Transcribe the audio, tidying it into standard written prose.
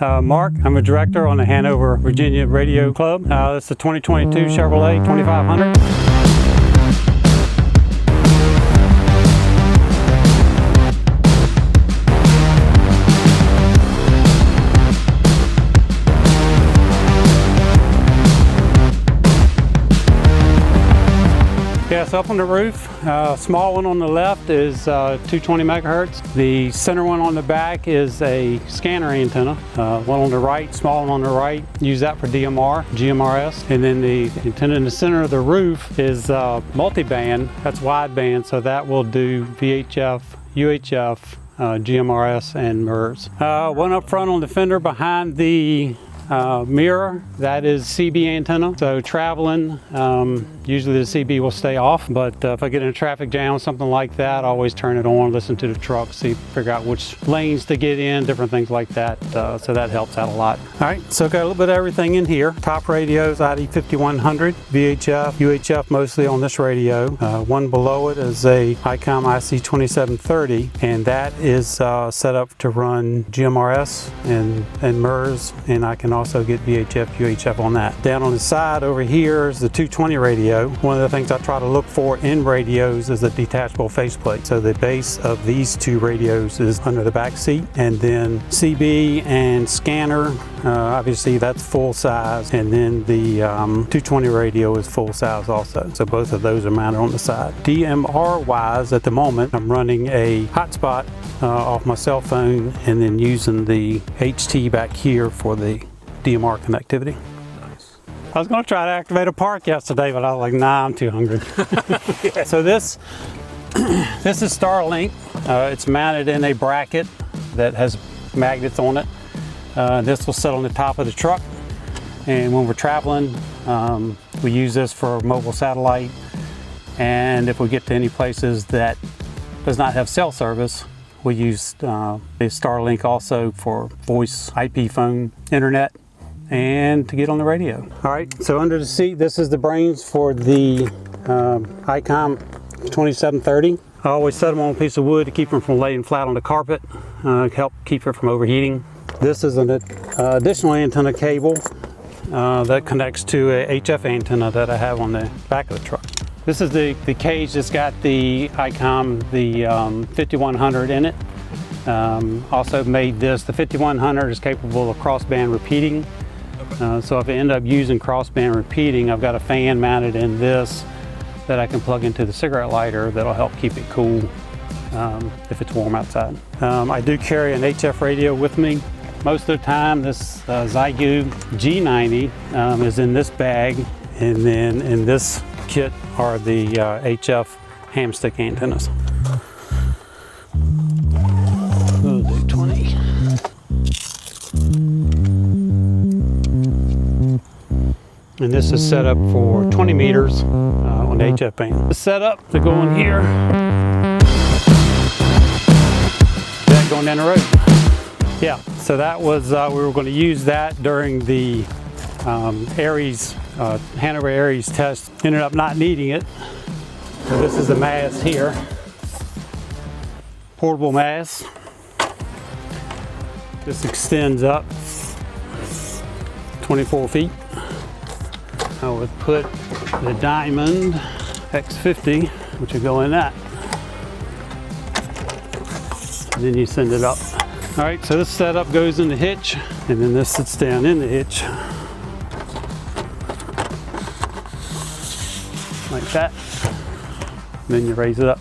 Mark, I'm a director on the Hanover, Virginia Radio Club. This is a 2022 Chevrolet 2500. Yes, up on the roof, small one on the left is 220 megahertz. The center one on the back is a scanner antenna. One on the right, small one on the right, use that for DMR, GMRS. And then the antenna in the center of the roof is multi-band, that's wideband, so that will do VHF, UHF, GMRS, and MURS. One up front on the fender behind the mirror, that is CB antenna. So traveling, usually the CB will stay off, but if I get in a traffic jam, something like that, I always turn it on, listen to the truck, figure out which lanes to get in, different things like that. So that helps out a lot. All right, so got a little bit of everything in here. Top radios, ID-5100, VHF, UHF mostly on this radio. One below it is a Icom IC-2730, and that is set up to run GMRS and MURS, and I can also get VHF, UHF on that. Down on the side over here is the 220 radio. One of the things I try to look for in radios is a detachable faceplate. So the base of these two radios is under the back seat, and then CB and scanner, obviously that's full size, and then the 220 radio is full size also. So both of those are mounted on the side. DMR wise, at the moment, I'm running a hotspot off my cell phone and then using the HT back here for the DMR connectivity. Nice. I was going to try to activate a park yesterday, but I was like, nah, I'm too hungry. Yeah. So this is Starlink. It's mounted in a bracket that has magnets on it. This will sit on the top of the truck, and when we're traveling, we use this for mobile satellite, and if we get to any places that does not have cell service, we use the Starlink also for voice, IP phone, internet, and to get on the radio. All right, so under the seat, this is the brains for the Icom 2730. I always set them on a piece of wood to keep them from laying flat on the carpet, help keep it from overheating. This is an additional antenna cable that connects to a HF antenna that I have on the back of the truck. This is the cage that's got the Icom, the 5100 in it. Also made this, the 5100 is capable of crossband repeating. So if I end up using crossband repeating, I've got a fan mounted in this that I can plug into the cigarette lighter that'll help keep it cool if it's warm outside. I do carry an HF radio with me. Most of the time this Zygu G90 is in this bag, and then in this kit are the HF hamstick antennas. We'll do 20. And this is set up for 20 meters on the HF band. The setup to go in here, that going down the road. Yeah, so that was, we were going to use that during the Aries, Hanover Aries test. Ended up not needing it. So this is the mast here. Portable mast. This extends up 24 feet. I would put the Diamond X50, which will go in that. And then you send it up. All right, so this setup goes in the hitch, and then this sits down in the hitch. Like that. And then you raise it up.